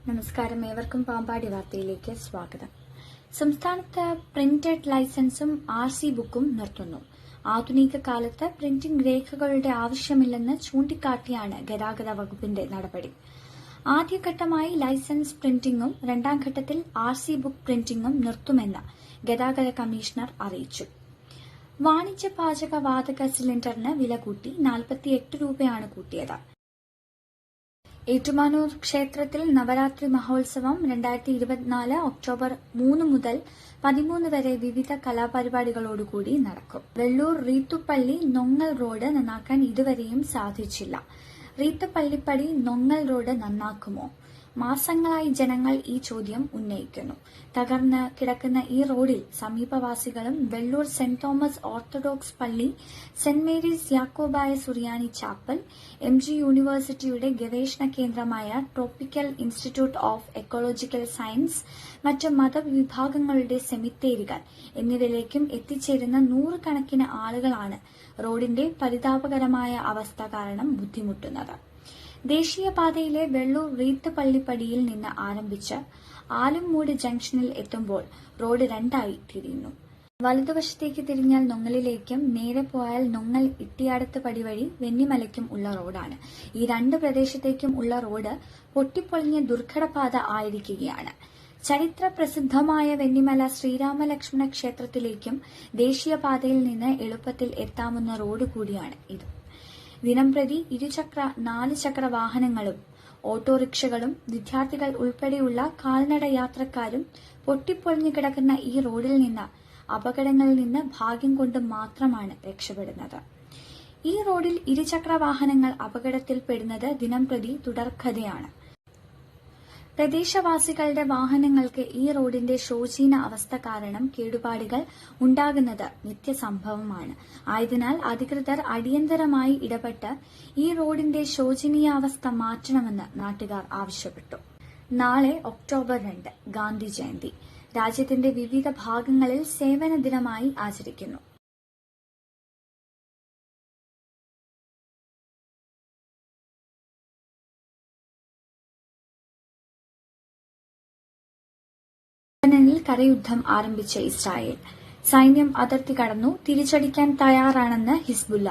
നമസ്കാരം. ഏവർക്കും പാമ്പാടി വാർത്തയിലേക്ക് സ്വാഗതം. സംസ്ഥാനത്ത് പ്രിന്റഡ് ലൈസൻസും RC ബുക്കും നിർത്തുന്നു. ആധുനിക കാലത്ത് പ്രിന്റിംഗ് രേഖകളുടെ ആവശ്യമില്ലെന്ന് ചൂണ്ടിക്കാട്ടിയാണ് ഗതാഗത വകുപ്പിന്റെ നടപടി. ആദ്യഘട്ടമായി ലൈസൻസ് പ്രിന്റിംഗും രണ്ടാം ഘട്ടത്തിൽ RC ബുക്ക് പ്രിന്റിംഗും നിർത്തുമെന്ന് ഗതാഗത കമ്മീഷണർ അറിയിച്ചു. വാണിജ്യ പാചക വാതക സിലിണ്ടറിന് വില കൂട്ടി 48 രൂപയാണ് കൂട്ടിയത്. ഏറ്റുമാനൂർ ക്ഷേത്രത്തിൽ നവരാത്രി മഹോത്സവം 2024 ഒക്ടോബർ 3 മുതൽ 13 വരെ വിവിധ കലാപരിപാടികളോടുകൂടി നടക്കും. വെള്ളൂർ റീത്തുപള്ളി നൊങ്ങൽ റോഡ് നന്നാക്കാൻ ഇതുവരെയും സാധിച്ചില്ല. റീത്തുപള്ളിപ്പടി നൊങ്ങൽ റോഡ് നന്നാക്കുമോ? മാസങ്ങളായി ജനങ്ങൾ ഈ ചോദ്യം ഉന്നയിക്കുന്നു. തകർന്ന് കിടക്കുന്ന ഈ റോഡിൽ സമീപവാസികളും വെള്ളൂർ സെന്റ് തോമസ് ഓർത്തഡോക്സ് പള്ളി, സെന്റ് മേരീസ് യാക്കോബായ സുറിയാനി ചാപ്പൽ, MG യൂണിവേഴ്സിറ്റിയുടെ ഗവേഷണ കേന്ദ്രമായ tropical institute of ecological science, മറ്റ് മതവിഭാഗങ്ങളുടെ സെമിത്തേരികൾ എന്നിവയിലേക്കും എത്തിച്ചേരുന്ന നൂറുകണക്കിന് ആളുകളാണ് റോഡിന്റെ പരിതാപകരമായ അവസ്ഥ കാരണം ബുദ്ധിമുട്ടുന്നത്. ദേശീയപാതയിലെ വെള്ളൂർ റീത്തുപള്ളിപ്പടിയിൽ നിന്ന് ആരംഭിച്ച് ആലുംമൂട് ജംഗ്ഷനിൽ എത്തുമ്പോൾ റോഡ് രണ്ടായി തിരിയുന്നു. വലതുവശത്തേക്ക് തിരിഞ്ഞാൽ നൊങ്ങലിലേക്കും, നേരെ പോയാൽ നൊങ്ങൽ ഇട്ടിയാടത്ത് പടി വഴി വെന്നിമലയ്ക്കും ഉള്ള റോഡാണ്. ഈ രണ്ട് പ്രദേശത്തേക്കും ഉള്ള റോഡ് പൊട്ടിപ്പൊളിഞ്ഞ ദുർഘടപാത ആയിരിക്കുകയാണ്. ചരിത്ര പ്രസിദ്ധമായ വെന്നിമല ശ്രീരാമലക്ഷ്മണ ക്ഷേത്രത്തിലേക്കും ദേശീയപാതയിൽ നിന്ന് എളുപ്പത്തിൽ എത്താവുന്ന റോഡ് കൂടിയാണ് ഇത്. ദിനംപ്രതി ഇരുചക്ര, 4 ചക്ര വാഹനങ്ങളും ഓട്ടോറിക്ഷകളും വിദ്യാർത്ഥികൾ ഉൾപ്പെടെയുള്ള കാൽനട യാത്രക്കാരും പൊട്ടിപ്പൊളിഞ്ഞു കിടക്കുന്ന ഈ റോഡിൽ നിന്ന് അപകടങ്ങളിൽ നിന്ന് ഭാഗ്യം കൊണ്ട് മാത്രമാണ് രക്ഷപ്പെടുന്നത്. ഈ റോഡിൽ ഇരുചക്ര വാഹനങ്ങൾ അപകടത്തിൽപ്പെടുന്നത് ദിനംപ്രതി തുടർക്കഥയാണ്. പ്രദേശവാസികളുടെ വാഹനങ്ങൾക്ക് ഈ റോഡിന്റെ ശോചനീയ അവസ്ഥ കാരണം കേടുപാടുകൾ ഉണ്ടാകുന്നത് നിത്യസംഭവമാണ്. ആയതിനാൽ അധികൃതർ അടിയന്തരമായി ഇടപെട്ട് ഈ റോഡിന്റെ ശോചനീയാവസ്ഥ മാറ്റണമെന്ന് നാട്ടുകാർ ആവശ്യപ്പെട്ടു. നാളെ ഒക്ടോബർ 2 ഗാന്ധി ജയന്തി രാജ്യത്തിന്റെ വിവിധ ഭാഗങ്ങളിൽ സേവന ദിനമായി ആചരിക്കുന്നു. ലെബനനിൽ കരയുദ്ധം ആരംഭിച്ച ഇസ്രായേൽ സൈന്യം അതിർത്തി കടന്നു, തിരിച്ചടിക്കാൻ തയ്യാറാണെന്ന് ഹിസ്ബുല്ല.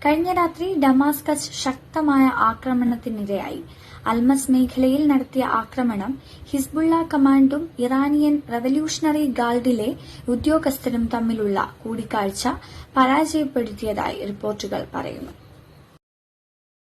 കഴിഞ്ഞ രാത്രി ഡമാസ്കസ് ശക്തമായ ആക്രമണത്തിനിരയായി. അൽമസ് മേഖലയിൽ നടത്തിയ ആക്രമണം ഹിസ്ബുള്ള കമാൻഡും ഇറാനിയൻ റവല്യൂഷണറി ഗാർഡിലെ ഉദ്യോഗസ്ഥരും തമ്മിലുള്ള കൂടിക്കാഴ്ച പരാജയപ്പെടുത്തിയതായി റിപ്പോർട്ടുകൾ പറയുന്നു.